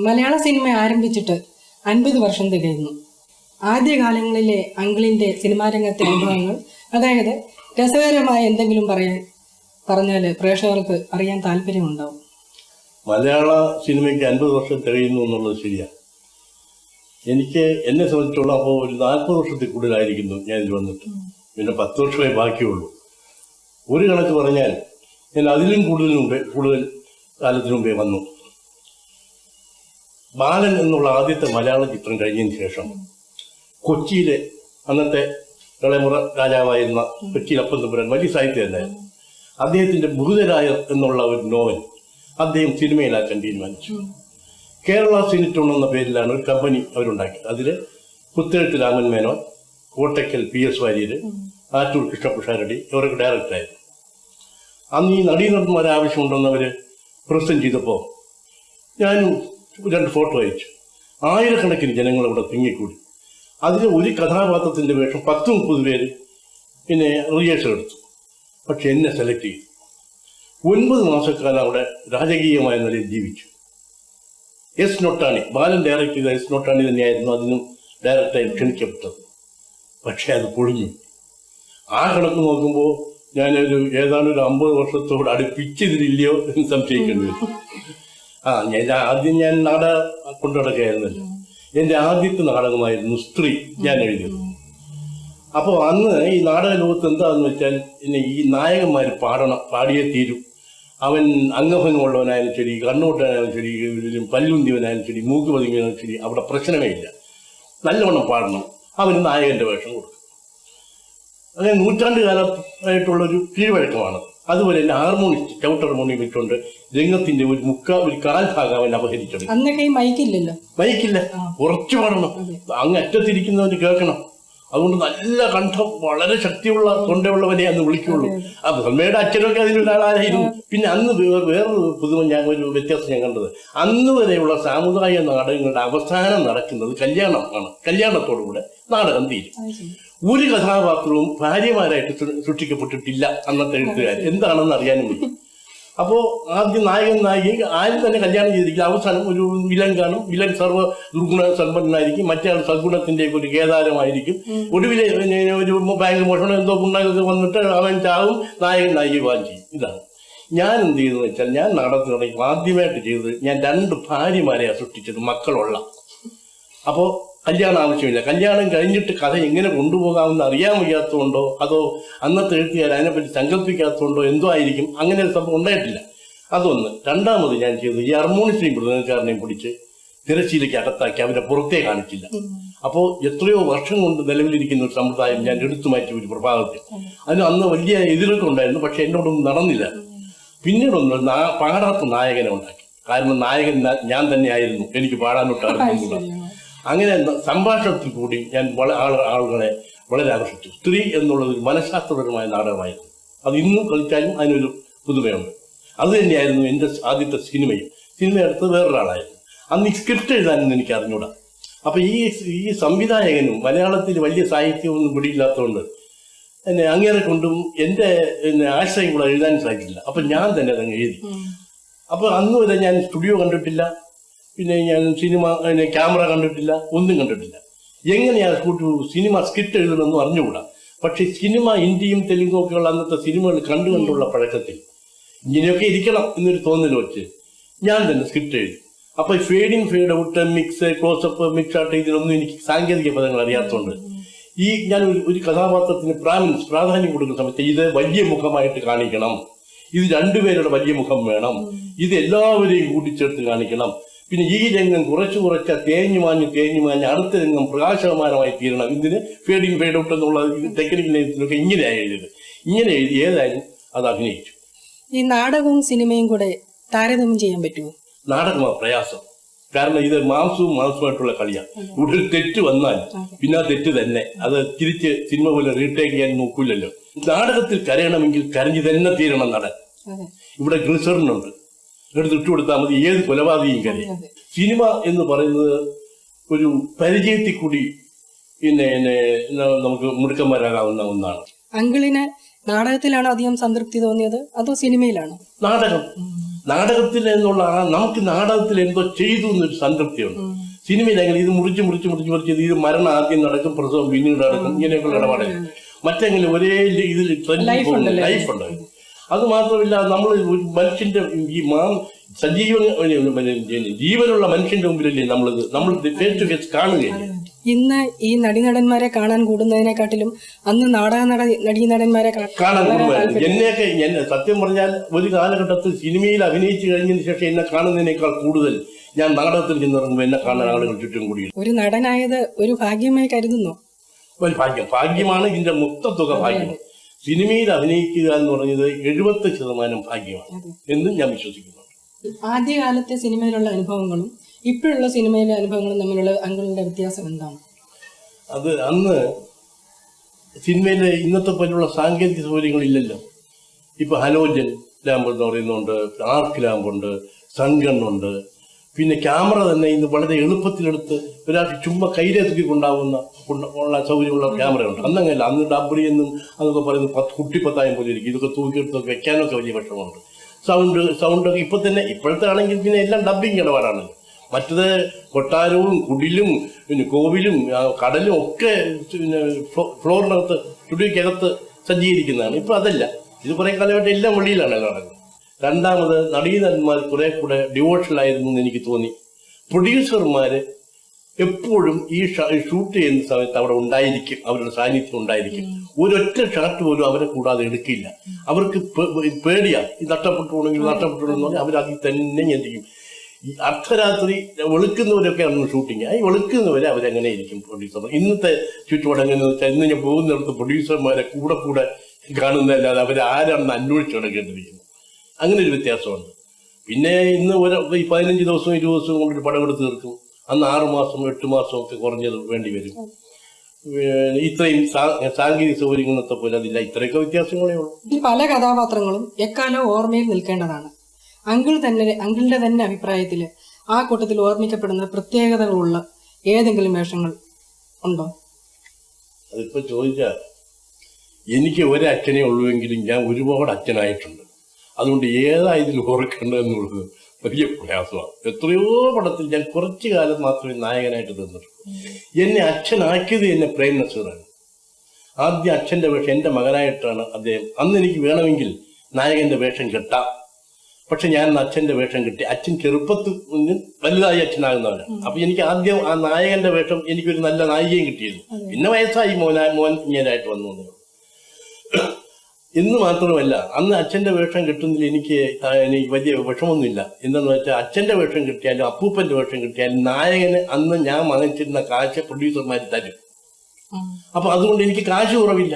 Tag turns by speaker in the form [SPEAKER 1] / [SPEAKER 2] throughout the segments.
[SPEAKER 1] മലയാള cinema ആരംഭിച്ചിട്ട് 50 വർഷം തികയുന്നു. ആദ്യകാലങ്ങളിലെ അങ്കിളിന്റെ cinema രംഗത്തെ അനുഭവങ്ങൾ, അതായത് രസകരമായ എന്തെങ്കിലും പറഞ്ഞാൽ പ്രേക്ഷകർക്ക് അറിയാൻ താല്പര്യമുണ്ടാവും.
[SPEAKER 2] മലയാള സിനിമയ്ക്ക് 50 വർഷം തികയുന്നു എന്നുള്ളത് ശരിയാണ്. എന്നെ സംബന്ധിച്ചോളം അപ്പോൾ ഒരു 40 വർഷത്തിൽ കൂടുതലായിരിക്കുന്നു ഞാൻ ഇതിൽ വന്നിട്ട്. പിന്നെ 10 വർഷമേ ബാക്കിയുള്ളൂ. ഒരു കണക്ക് പറഞ്ഞാൽ ഞാൻ അതിലും കൂടുതൽ കാലത്തിനു മുമ്പേ വന്നു. ബാലൻ എന്നുള്ള ആദ്യത്തെ മലയാള ചിത്രം കഴിഞ്ഞതിന് ശേഷം കൊച്ചിയിലെ അന്നത്തെ കളമുറ രാജാവായിരുന്ന കൊച്ചിയിൽ അപ്പം തമ്പുരാൻ വലിയ സാഹിത്യകാരനായിരുന്നു. അദ്ദേഹത്തിന്റെ ഭൂതരായർ എന്നുള്ള ഒരു നോവൽ അദ്ദേഹം സിനിമയിലാക്കാൻ തീരുമാനിച്ചു. കേരള സിനിറ്റോൺ എന്ന പേരിലാണ് ഒരു കമ്പനി അവരുണ്ടാക്കിയത്. അതിൽ പുത്തേഴത്ത് രാമൻ മേനോൻ, കോട്ടയ്ക്കൽ PS വാര്യർ, ആറ്റൂർ കൃഷ്ണപ്രസാദ് ഇവരൊക്കെ ഡയറക്ടറായിരുന്നു. അന്ന് ഈ നടീനടന്മാരെ ആവശ്യമുണ്ടെന്ന് അവർ പ്രസന്റ് ചെയ്തപ്പോൾ ഞാനും 2 ഫോട്ടോ അയച്ചു. ആയിരക്കണക്കിന് ജനങ്ങൾ ഇവിടെ തിങ്ങിക്കൂടി. അതിൽ ഒരു കഥാപാത്രത്തിന്റെ വേഷം 10-30 പേര് പിന്നെ റിഹേഴ്സൽ എടുത്തു. പക്ഷെ എന്നെ സെലക്ട് ചെയ്തു. 9 മാസക്കാലം അവിടെ രാജകീയമായ നിലയിൽ ജീവിച്ചു. S. നൊട്ടാണി, ബാലൻ ഡയറക്ട് ചെയ്ത S. നൊട്ടാണി തന്നെയായിരുന്നു അതിനും ഡയറക്റ്റായി ക്ഷണിക്കപ്പെട്ടത്. പക്ഷെ അത് പൊളിഞ്ഞു. ആ കണക്ക് നോക്കുമ്പോൾ ഏതാണ്ട് ഒരു 50 വർഷത്തോട് അടുപ്പിച്ചതിലില്ലയോ എന്ന് സംശയിക്കേണ്ടി വരും. ആദ്യം ഞാൻ നാടകം കൊണ്ടു നടക്കുകയായിരുന്നല്ലോ. എന്റെ ആദ്യത്തെ നാടകമായിരുന്നു സ്ത്രീ ഞാൻ എഴുതിയത്. അപ്പോൾ അന്ന് ഈ നാടക ലോകത്ത് എന്താണെന്ന് വെച്ചാൽ ഈ നായകന്മാർ പാടിയേ തീരും. അവൻ അംഗഭംഗമുള്ളവനായാലും ശരി, കണ്ണൂട്ടനായാലും ശരി, പല്ലുന്തിവനായാലും ശരി, മൂക്ക് പതുങ്ങിയാലും ശരി, അവിടെ പ്രശ്നമേ ഇല്ല. നല്ലവണ്ണം പാടണം. അവന് നായകന്റെ വേഷം കൊടുക്കും. അങ്ങനെ നൂറ്റാണ്ട് കാലമായിട്ടുള്ളൊരു കീഴ്വഴക്കമാണ്. അതുപോലെ തന്നെ ഹാർമോണിസ്റ്റ്, ചവിട്ട് ഹാർമോണിയം ഇട്ടുകൊണ്ട് രംഗത്തിന്റെ ഒരു കാൽഭാഗം അവൻ അപഹരിച്ചത്. മൈക്കില്ല, കുറച്ചു പാടണം. അങ്ങ് അറ്റത്തിരിക്കുന്നവന് കേൾക്കണം. അതുകൊണ്ട് നല്ല കണ്ഠം, വളരെ ശക്തിയുള്ള തൊണ്ടയുള്ളവനെ അന്ന് വിളിക്കുള്ളൂ. അപ്പൊ സമ്മയുടെ അച്ഛനൊക്കെ അതിലൊരാളായിരുന്നു. പിന്നെ അന്ന് വേറൊരു പുതുമ ഒരു വ്യത്യാസം ഞാൻ കണ്ടത്, അന്ന് വരെയുള്ള സാമുദായിക നാടകങ്ങളുടെ അവസാനം നടക്കുന്നത് കല്യാണമാണ്. കല്യാണത്തോടുകൂടെ നാടകം തീരും. ഒരു കഥാപാത്രവും ഭാര്യമാരായിട്ട് സൃഷ്ടിക്കപ്പെട്ടിട്ടില്ല അന്നത്തെ എഴുത്തുകാർ. എന്താണെന്ന് അറിയാനും പറ്റും. അപ്പോ ആദ്യം നായകൻ നായിക ആരും തന്നെ കല്യാണം ചെയ്തിരിക്കും. അവസാനം ഒരു വിലൻ കാണും. വിലൻ സർവ്വ ദുർഗുണ സമ്പന്നനായിരിക്കും. മറ്റേ ആൾ സദ്ഗുണത്തിന്റെ ഒരു കേദാരമായിരിക്കും. ഒടുവിലെ ഒരു ബാങ്ക് മോഷണം എന്തോ ഗുണൊക്കെ വന്നിട്ട് അവൻ ചാവും, നായകൻ നായിക വാൻ ചെയ്യും. ഇതാണ് ഞാൻ എന്ത് ചെയ്തെന്ന് വെച്ചാൽ, ഞാൻ നാടകത്തിനിടയ്ക്ക് ആദ്യമായിട്ട് ചെയ്തത് ഞാൻ 2 ഭാര്യമാരെയാണ് സൃഷ്ടിച്ചത്, മക്കളുള്ള. അപ്പോ കല്യാണം ആവശ്യമില്ല. കല്യാണം കഴിഞ്ഞിട്ട് കഥ എങ്ങനെ കൊണ്ടുപോകാമെന്ന് അറിയാൻ വയ്യാത്തതുകൊണ്ടോ അതോ അന്നത്തെ എഴുത്തുകാർ അതിനെപ്പറ്റി സങ്കല്പിക്കാത്തതുകൊണ്ടോ എന്തോ ആയിരിക്കും അങ്ങനെ ഒരു സംഭവം ഉണ്ടായിട്ടില്ല. അതൊന്ന്. രണ്ടാമത് ഞാൻ ചെയ്തത്, ഈ ഹാർമോണിസ്റ്റിനെയും മൃദംഗക്കാരനെയും പിടിച്ച് തിരശ്ശീലയ്ക്ക് അകത്താക്കി അവരെ പുറത്തേ കാണിച്ചില്ല. അപ്പോൾ എത്രയോ വർഷം കൊണ്ട് നിലവിലിരിക്കുന്ന ഒരു സമ്പ്രദായം ഞാൻ എടുത്തു മാറ്റി ഒരു പ്രഭാതത്തിൽ. അതിന് അന്ന് വലിയ എതിരൊക്കെ ഉണ്ടായിരുന്നു. പക്ഷെ എന്നോടൊന്നും നടന്നില്ല. പിന്നീടൊന്നും പാടാത്ത നായകനെ ഉണ്ടാക്കി. കാരണം നായകൻ ഞാൻ തന്നെ ആയിരുന്നു. എനിക്ക് പാടാനൊട്ട് അറിഞ്ഞില്ല. അങ്ങനെ സംഭാഷണത്തിൽ കൂടി ഞാൻ ആളുകളെ വളരെ ആകർഷിച്ചു. സ്ത്രീ എന്നുള്ളത് ഒരു മനഃശാസ്ത്രപരമായ നാടകമായിരുന്നു. അത് ഇന്നും കളിച്ചാലും അതിനൊരു പുതുമയുണ്ട്. അത് തന്നെയായിരുന്നു എൻ്റെ ആദ്യത്തെ സിനിമയും. സിനിമ എടുത്തത് വേറൊരാളായിരുന്നു. അന്ന് ഈ സ്ക്രിപ്റ്റ് എഴുതാനൊന്നും എനിക്ക് അറിഞ്ഞൂടാ. അപ്പൊ ഈ സംവിധായകനും മലയാളത്തിൽ വലിയ സാഹിത്യമൊന്നും പിടിയില്ലാത്തതുകൊണ്ട് അങ്ങേറെ കൊണ്ടും എൻ്റെ ആശയം കൂടെ എഴുതാൻ സാധിക്കില്ല. അപ്പൊ ഞാൻ തന്നെ അതങ്ങ് എഴുതി. അപ്പൊ അന്ന് വരെ ഞാൻ സ്റ്റുഡിയോ കണ്ടിട്ടില്ല. പിന്നെ ഞാൻ സിനിമ ക്യാമറ കണ്ടിട്ടില്ല, ഒന്നും കണ്ടിട്ടില്ല. എങ്ങനെയാണ് സിനിമ സ്ക്രിപ്റ്റ് എഴുതണമെന്ന് അറിഞ്ഞുകൂടാ. പക്ഷെ സിനിമ ഹിന്ദിയും തെലുങ്കും ഒക്കെയുള്ള അന്നത്തെ സിനിമകൾ കണ്ടുകൊണ്ടുള്ള പഴക്കത്തിൽ ഇങ്ങനെയൊക്കെ ഇരിക്കണം എന്നൊരു തോന്നൽ വെച്ച് ഞാൻ തന്നെ സ്ക്രിപ്റ്റ് എഴുതി. അപ്പൊ fade out, mix, close-up, mix shot, ഇതിനൊന്നും എനിക്ക് സാങ്കേതിക പദങ്ങൾ അറിയാത്തതുകൊണ്ട് ഞാൻ ഒരു കഥാപാത്രത്തിന് പ്രാധാന്യം കൊടുക്കുന്ന സമയത്ത് ഇത് വലിയ മുഖമായിട്ട് കാണിക്കണം, ഇത് 2 പേരുടെ വലിയ മുഖം വേണം, ഇത് എല്ലാവരെയും കൂട്ടിച്ചേർത്ത് കാണിക്കണം, പിന്നെ ഈ രംഗം കുറച്ച് തേഞ്ഞു മാഞ്ഞ് അടുത്ത രംഗം പ്രകാശമാനമായി തീരണം. ഇതിന് ഫേഡ് ഔട്ട് എന്നുള്ള ടെക്നിക്കൽ നെയ്ത്തിലൊക്കെ ഇങ്ങനെയാണ് എഴുതിയത്. ഇങ്ങനെ എഴുതി ഏതായാലും അത് അഭിനയിച്ചു.
[SPEAKER 1] ഈ നാടകവും സിനിമയും കൂടെ താരതമ്യം ചെയ്യാൻ പറ്റുമോ?
[SPEAKER 2] നാടകമാണ് പ്രയാസം. കാരണം ഇത് മാംസവുമായിട്ടുള്ള കളിയാണ്. ഇവിടെ ഒരു തെറ്റ് വന്നാൽ പിന്നെ ആ തെറ്റ് തന്നെ. അത് തിരിച്ച് സിനിമ പോലെ റീടേക്ക് ചെയ്യാൻ നോക്കൂലല്ലോ. നാടകത്തിൽ കരയണമെങ്കിൽ കരഞ്ഞു തന്നെ തീരണം നടൻ. ഇവിടെ ഗ്ലിസറിനുണ്ട്, എടുത്തിട്ട് കൊടുത്താൽ മതി, ഏത് കൊലപാതകയും കരയും. സിനിമ എന്ന് പറയുന്നത് ഒരു പരിചയത്തിൽ കൂടി പിന്നെ നമുക്ക് മുടുക്കന്മാരാകാവുന്ന ഒന്നാണ്.
[SPEAKER 1] അങ്കിളിന് നാടകത്തിലാണോ അധികം സംതൃപ്തി തോന്നിയത് അതോ സിനിമയിലാണോ?
[SPEAKER 2] നാടകത്തിൽ എന്നുള്ള നമുക്ക് നാടകത്തിൽ എന്തോ ചെയ്തു എന്നൊരു സംതൃപ്തിയുണ്ട്. സിനിമയിലെങ്കിൽ ഇത് മുറിച്ച് ഇത് മരണം ആദ്യം നടക്കും, പ്രസവം പിന്നീട് നടക്കും, ഇങ്ങനെയൊക്കെയുള്ള ഇടപാടുകൾ. മറ്റെങ്കിലും ഒരേ ഇതിൽ ലൈഫുണ്ട്. അത് മാത്രമല്ല, നമ്മൾ മനുഷ്യന്റെ ഈ ജീവനുള്ള മനുഷ്യന്റെ മുമ്പിലല്ലേ നമ്മൾ ഫേസ് ടു ഫേസ് കാണുകയില്ല.
[SPEAKER 1] ഇന്ന് ഈ നടീനടന്മാരെ കാണാൻ കൂടുന്നതിനെക്കാട്ടിലും അന്ന് നടീനടന്മാരെ
[SPEAKER 2] കാണാൻ കൂടുമായിരുന്നു. എന്നെയൊക്കെ സത്യം പറഞ്ഞാൽ ഒരു കാലഘട്ടത്തിൽ സിനിമയിൽ അഭിനയിച്ചു കഴിഞ്ഞതിന് ശേഷം എന്നെ കാണുന്നതിനേക്കാൾ കൂടുതൽ ഞാൻ നാടകത്തിൽ ചെന്നിറങ്ങുമ്പോൾ എന്നെ കാണാൻ ആളുകൾ ചുറ്റും കൂടി. ഒരു
[SPEAKER 1] നടനായത് ഒരു ഭാഗ്യമായി കരുതുന്നു.
[SPEAKER 2] ഒരു ഭാഗ്യമാണ്. ഇതിന്റെ മൊത്തത്തുക ഭാഗ്യമാണ്. സിനിമയിൽ അഭിനയിക്കുക എന്ന് പറഞ്ഞത് 70% ഭാഗ്യമാണ് എന്നും ഞാൻ വിശ്വസിക്കുന്നു.
[SPEAKER 1] ആദ്യകാലത്തെ സിനിമയിലുള്ള അനുഭവങ്ങളും ഇപ്പോഴുള്ള സിനിമയിലെ അനുഭവങ്ങളും തമ്മിലുള്ള അങ്കിളിന്റെ വ്യത്യാസം എന്താണ്?
[SPEAKER 2] അത് അന്ന് സിനിമയിലെ ഇന്നത്തെ പോലുള്ള സാങ്കേതിക സൗകര്യങ്ങളില്ലല്ലോ. ഇപ്പൊ ഹലോജൻ ലാമ്പ് എന്ന് പറയുന്നുണ്ട്, ആർക്ക് ലാമ്പുണ്ട്, സൺഗണ്ണുണ്ട്. പിന്നെ ക്യാമറ തന്നെ ഇന്ന് വളരെ എളുപ്പത്തിലെടുത്ത് ഒരാൾക്ക് ചുമ്മാ കയ്യിലെത്തി കൊണ്ടാവുന്ന സൗകര്യമുള്ള ക്യാമറയുണ്ട്. അന്നങ്ങല്ല. അന്ന് ഡബ്ബറി എന്നും അതൊക്കെ പറയുന്നത് കുട്ടിപ്പത്തായം പോലെ ഇരിക്കും. ഇതൊക്കെ തൂക്കിയെടുത്തൊക്കെ വെക്കാനൊക്കെ വലിയ വിഷമമുണ്ട്. സൗണ്ടൊക്കെ ഇപ്പൊ തന്നെ ഇപ്പോഴത്തെ ആണെങ്കിൽ പിന്നെ എല്ലാം ഡബ്ബിങ് ഇടപാടാണ്. മറ്റത് കൊട്ടാരവും കുടിലും പിന്നെ കോവിലും കടലും ഒക്കെ പിന്നെ ഫ്ലോറിനകത്ത് സ്റ്റുഡിയോക്കകത്ത് സജ്ജീകരിക്കുന്നതാണ്. ഇപ്പൊ അതല്ല. ഇത് കുറെ കാലമായിട്ട് എല്ലാം വെളിയിലാണല്ലോ നടക്കുന്നത്. രണ്ടാമത് നടീനന്മാർ കുറെ കൂടെ ഡിവോഷണലായിരുന്നു എന്ന് എനിക്ക് തോന്നി. പ്രൊഡ്യൂസർമാര് എപ്പോഴും ഈ ഷൂട്ട് ചെയ്യുന്ന സമയത്ത് അവിടെ ഉണ്ടായിരിക്കും, അവരുടെ സാന്നിധ്യം ഉണ്ടായിരിക്കും. ഒരൊറ്റ ഷാട്ട് പോലും അവരെ കൂടാതെ എടുക്കില്ല. അവർക്ക് പേടിയാ, ഇത് നഷ്ടപ്പെട്ടുപോകണമെങ്കിൽ നഷ്ടപ്പെട്ടുപോകണമെന്ന് പറഞ്ഞാൽ അവരതിൽ തന്നെ ഞെന്തിക്കും. ഈ അർദ്ധരാത്രി വെളുക്കുന്നവരൊക്കെയാണ് ഷൂട്ടിങ്. ഈ വെളുക്കുന്നവരെ അവരെങ്ങനെ ഇരിക്കും പ്രൊഡ്യൂസർ. ഇന്നത്തെ ചുറ്റുപാട് എങ്ങനെയെന്ന് വെച്ചാൽ ഇന്ന് ഞാൻ പോകുന്നിടത്ത് പ്രൊഡ്യൂസർമാരെ കൂടെ കാണുന്നതല്ലാതെ അവരെ ആരാണെന്ന് അന്വേഷിച്ച് നടക്കേണ്ടിയിരിക്കുന്നു. അങ്ങനെ ഒരു വ്യത്യാസമുണ്ട്. പിന്നെ ഇന്ന് 15 ദിവസവും 20 ദിവസവും കൊണ്ടൊരു പടം എടുത്ത് തീർക്കും. അന്ന് 6 മാസം 8 മാസം ഒക്കെ കുറഞ്ഞത് വേണ്ടി വരും. ഇത്രയും സാങ്കേതിക സൗകര്യങ്ങളത്തെ പോലെ അതില്ല. ഇത്രയൊക്കെ വ്യത്യാസങ്ങളേ ഉള്ളൂ.
[SPEAKER 1] പല കഥാപാത്രങ്ങളും എക്കാലം ഓർമ്മയിൽ നിൽക്കേണ്ടതാണ്. അങ്കിളിന്റെ തന്നെ അഭിപ്രായത്തില് ആ കൂട്ടത്തിൽ ഓർമ്മിക്കപ്പെടുന്ന പ്രത്യേകതകളുള്ള ഏതെങ്കിലും വേഷങ്ങൾ ഉണ്ടോ?
[SPEAKER 2] അതിപ്പോ ചോദിച്ചാൽ എനിക്ക് ഒരച്ഛനേ ഉള്ളൂവെങ്കിലും ഞാൻ ഒരുപാട് അച്ഛനായിട്ടുണ്ട്. അതുകൊണ്ട് ഏതായതിൽ ഓർക്കേണ്ടതെന്നുള്ളത് വലിയ പ്രയാസമാണ്. എത്രയോ പടത്തിൽ ഞാൻ കുറച്ചു കാലം മാത്രമേ നായകനായിട്ട് തന്നിട്ടുള്ളൂ. എന്നെ അച്ഛനാക്കിയത് എന്നെ പ്രേം നസീറാണ്. ആദ്യം അച്ഛന്റെ വേഷം എന്റെ മകനായിട്ടാണ് അദ്ദേഹം. അന്ന് എനിക്ക് വേണമെങ്കിൽ നായകന്റെ വേഷം കെട്ടാം. പക്ഷെ ഞാൻ അച്ഛന്റെ വേഷം കിട്ടി. അച്ഛൻ ചെറുപ്പത്തിൽ വലുതായി അച്ഛനാകുന്നവരാണ്. അപ്പൊ എനിക്ക് ആദ്യം ആ നായകന്റെ വേഷം എനിക്കൊരു നല്ല നായികയും കിട്ടിയിരുന്നു. പിന്നെ വയസ്സായി മോൻ ഇങ്ങനായിട്ട് വന്നു. എന്ന് മാത്രമല്ല, അന്ന് അച്ഛന്റെ വേഷം കിട്ടുന്നതിൽ എനിക്ക് വലിയ വിഷമൊന്നുമില്ല. എന്താന്ന് വെച്ചാൽ അച്ഛന്റെ വേഷം കിട്ടിയാലും അപ്പൂപ്പന്റെ വേഷം കിട്ടിയാലും നായകന് അന്ന് ഞാൻ വാങ്ങിച്ചിരുന്ന കാശ് പ്രൊഡ്യൂസർമാർ തരും. അപ്പൊ അതുകൊണ്ട് എനിക്ക് കാശ് കുറവില്ല.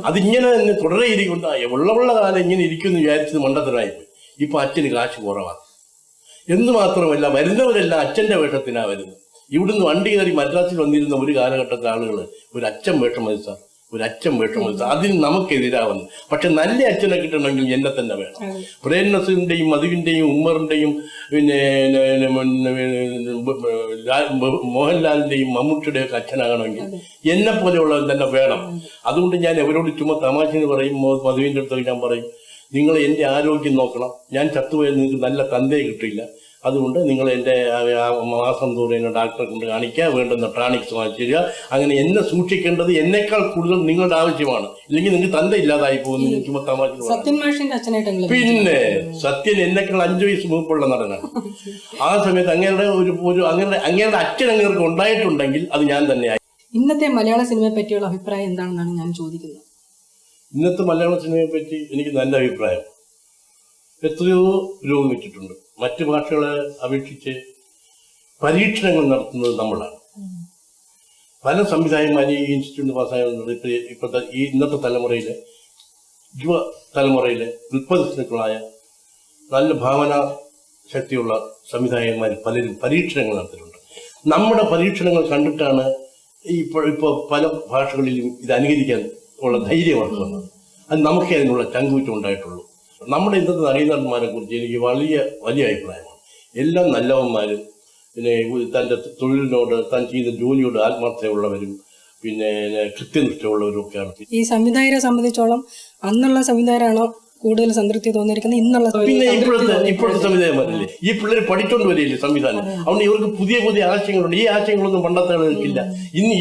[SPEAKER 2] അതിങ്ങനെ തന്നെ തുടരെ ഇരിക്കുന്ന ഉള്ള കാലം ഇങ്ങനെ ഇരിക്കുമെന്ന് വിചാരിച്ചത് മണ്ടത്തരായിപ്പോയി. ഇപ്പൊ അച്ഛന് കാശ് കുറവാണ്. എന്ന് മാത്രമല്ല, വരുന്നവരെല്ലാം അച്ഛന്റെ വേഷത്തിനാണ് വരുന്നത്. ഇവിടുന്ന് വണ്ടി കയറി മദ്രാസിൽ വന്നിരുന്ന ഒരു കാലഘട്ടത്തെ ആളുകൾ ഒരു അച്ഛൻ വേഷം മതി സാർ, ഒരു അച്ഛൻ വേഷം മതി സാർ, അതിന് നമുക്കെതിരാവുന്നു. പക്ഷെ നല്ല അച്ഛനെ കിട്ടണമെങ്കിൽ എന്നെ തന്നെ വേണം. പ്രേം നസീറിന്റെയും മധുവിന്റെയും ഉമ്മറിന്റെയും പിന്നെ മോഹൻലാലിന്റെയും മമ്മൂട്ടിയുടെയും ഒക്കെ അച്ഛനാകണമെങ്കിൽ എന്നെ പോലെയുള്ളവൻ തന്നെ വേണം. അതുകൊണ്ട് ഞാൻ എവരോട് ചുമ്മാ തമാശന് പറയും, മധുവിന്റെ അടുത്തൊക്കെ ഞാൻ പറയും, നിങ്ങൾ എൻ്റെ ആരോഗ്യം നോക്കണം. ഞാൻ ചത്തുപോയാൽ നിങ്ങൾക്ക് നല്ല തന്തയെ കിട്ടില്ല. അതുകൊണ്ട് നിങ്ങൾ എൻ്റെ മാസം തോറും എന്നെ ഡാക്ടറെ കൊണ്ട് കാണിക്കുക, വേണ്ടുന്ന ടാണിക്സ് വാങ്ങിച്ചു തരിക. അങ്ങനെ എന്നെ സൂക്ഷിക്കേണ്ടത് എന്നേക്കാൾ കൂടുതൽ നിങ്ങളുടെ ആവശ്യമാണ്. ഇല്ലെങ്കിൽ നിങ്ങൾക്ക് തന്ത ഇല്ലാതായി പോകുന്നു. പിന്നെ സത്യൻ എന്നെക്കാൾ 5 വയസ്സ് മുമ്പുള്ള നടനാണ്. ആ സമയത്ത് അങ്ങയുടെ അച്ഛൻ അങ്ങേർക്ക് ഉണ്ടായിട്ടുണ്ടെങ്കിൽ അത് ഞാൻ തന്നെയായി.
[SPEAKER 1] ഇന്നത്തെ മലയാള സിനിമയെ പറ്റിയുള്ള അഭിപ്രായം എന്താണെന്നാണ് ഞാൻ ചോദിക്കുന്നത്.
[SPEAKER 2] ഇന്നത്തെ മലയാള സിനിമയെ പറ്റി എനിക്ക് നല്ല അഭിപ്രായം. എത്രയോ പുരോഗമിച്ചിട്ടുണ്ട്. മറ്റു ഭാഷകളെ അപേക്ഷിച്ച് പരീക്ഷണങ്ങൾ നടത്തുന്നത് നമ്മളാണ്. പല സംവിധായകന്മാരും ഈ ഇൻസ്റ്റിറ്റ്യൂട്ട് പാസ്സായ ഇപ്പോഴത്തെ ഇന്നത്തെ തലമുറയിലെ യുവ തലമുറയിലെ ഉൽപ്പന്നങ്ങളായ നല്ല ഭാവന ശക്തിയുള്ള സംവിധായകന്മാർ പലരും പരീക്ഷണങ്ങൾ നടത്തിയിട്ടുണ്ട്. നമ്മുടെ പരീക്ഷണങ്ങൾ കണ്ടിട്ടാണ് ഇപ്പോൾ പല ഭാഷകളിലും ഇത് അനുകരിക്കാൻ ഉള്ള ധൈര്യം വളർത്തുന്നത്. അത് നമുക്കേ അതിനുള്ള ചങ്കൂറ്റം ഉണ്ടായിട്ടുള്ളൂ. നമ്മുടെ ഇന്നത്തെ നടീനടന്മാരെ കുറിച്ച് എനിക്ക് വലിയ അഭിപ്രായമാണ്. എല്ലാം നല്ലവന്മാരും പിന്നെ തൻ്റെ തൊഴിലിനോട് താൻ ചെയ്ത ജോലിയോട് ആത്മാർത്ഥതയുള്ളവരും പിന്നെ കൃത്യനിഷ്ഠയുള്ളവരും ഒക്കെയാണ്.
[SPEAKER 1] ഈ സംവിധായകരെ സംബന്ധിച്ചോളം അന്നുള്ള സംവിധായകരാണോ കൂടുതൽ സംതൃപ്തി തോന്നിയിരിക്കുന്നത് ഇന്നുള്ള
[SPEAKER 2] പിന്നെ ഇപ്പോഴത്തെ സംവിധാനമല്ലേ, ഈ പിള്ളേർ പഠിച്ചോണ്ട് വരില്ലേ സംവിധാനം. അതുകൊണ്ട് ഇവർക്ക് പുതിയ പുതിയ ആശയങ്ങളുണ്ട്. ഈ ആശയങ്ങളൊന്നും പണ്ടത്തെ ആളുകൾക്കില്ല. ഇന്ന്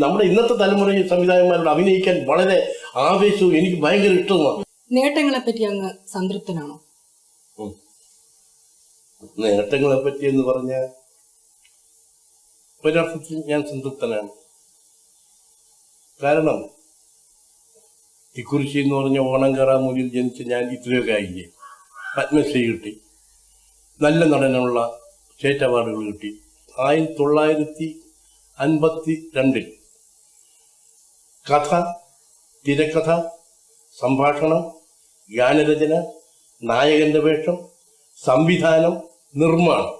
[SPEAKER 2] നമ്മുടെ ഇന്നത്തെ തലമുറയിൽ സംവിധായകന്മാരോട് അഭിനയിക്കാൻ വളരെ ആവേശവും എനിക്ക് ഭയങ്കര ഇഷ്ടവുമാണ്.
[SPEAKER 1] നേട്ടങ്ങളെ പറ്റി അങ്ങ് സംതൃപ്തനാണോ?
[SPEAKER 2] നേട്ടങ്ങളെ പറ്റി എന്ന് പറഞ്ഞാൽ ഒരർത്ഥത്തിൽ ഞാൻ സംതൃപ്തനാണ്. കാരണം ഇക്കുറിശി എന്ന് പറഞ്ഞ ഓണംകറാമൂലിൽ ജനിച്ച് ഞാൻ ഇത്രയൊക്കെ ആയില്ലേ. പത്മശ്രീ കിട്ടി, നല്ല നടനുള്ള സ്റ്റേറ്റ് അവാർഡുകൾ കിട്ടി. 1952 കഥ, തിരക്കഥ, സംഭാഷണം, ഗാനരചന, നായകന്റെ വേഷം, സംവിധാനം, നിർമ്മാണം,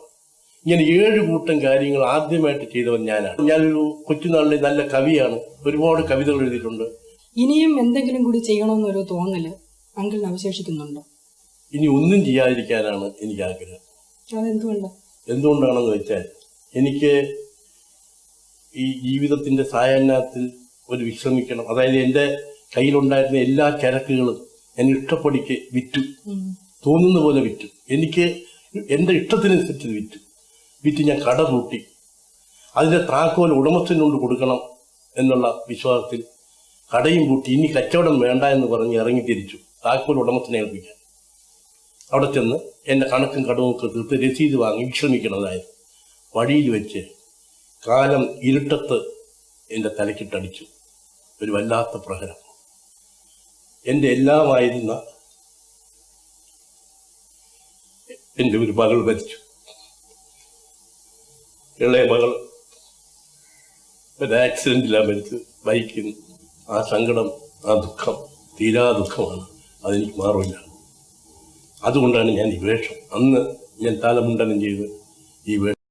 [SPEAKER 2] ഇങ്ങനെ 7 കൂട്ടം കാര്യങ്ങൾ ആദ്യമായിട്ട് ചെയ്തവൻ ഞാനാണ്. ഞാനൊരു കൊച്ചുനാളിലെ നല്ല കവിയാണ്, ഒരുപാട് കവിതകൾ എഴുതിയിട്ടുണ്ട്.
[SPEAKER 1] ഇനിയും എന്തെങ്കിലും കൂടി ചെയ്യണമെന്നൊരു തോന്നല് അങ്കിളിന് അവശേഷിക്കുന്നുണ്ടോ?
[SPEAKER 2] ഇനി ഒന്നും ചെയ്യാതിരിക്കാനാണ് എനിക്ക് ആഗ്രഹം. എന്തുകൊണ്ടാണെന്ന് വെച്ചാൽ എനിക്ക് ഈ ജീവിതത്തിന്റെ സായാഹ്നത്തിൽ ഒരു വിശ്രമിക്കണം. അതായത് എൻ്റെ കയ്യിലുണ്ടായിരുന്ന എല്ലാ ചരക്കുകളും ഞാൻ ഇഷ്ടപ്പടിക്ക് വിറ്റു, തോന്നുന്ന പോലെ വിറ്റു. എനിക്ക് എൻ്റെ ഇഷ്ടത്തിനനുസരിച്ച് വിറ്റ് ഞാൻ കട പൂട്ടി. അതിന്റെ താക്കോൽ ഉടമസ്ഥനോട് കൊടുക്കണം എന്നുള്ള വിശ്വാസത്തിൽ കടയും പൂട്ടി. ഇനി കച്ചവടം വേണ്ട എന്ന് പറഞ്ഞ് ഇറങ്ങി തിരിച്ചു, താക്കോൽ ഉടമസ്ഥനെ ഏൽപ്പിക്കാൻ. അവിടെ ചെന്ന് എൻ്റെ കണക്കും കടവും ഒക്കെ തീർത്ത് രസീത് വാങ്ങി വിശ്രമിക്കണതായിരുന്നു. വഴിയിൽ വെച്ച് കാലം ഇരുട്ടത്ത് എൻ്റെ തലക്കിട്ടടിച്ചു ഒരു വല്ലാത്ത പ്രഹരം. എൻ്റെ എല്ലാമായിരുന്ന എൻ്റെ ഒരു മകൾ മരിച്ചു. ഇളയ മകൾ ഒരു ആക്സിഡന്റിലാണ് മരിച്ചത്, ബൈക്കിൽ. ആ സങ്കടം, ആ ദുഃഖം തീരാ ദുഃഖമാണ്, അതെനിക്ക് മാറില്ല. അതുകൊണ്ടാണ് ഞാൻ ഈ വേഷം, അന്ന് ഞാൻ താലമുണ്ടനം ചെയ്ത് ഈ വേഷം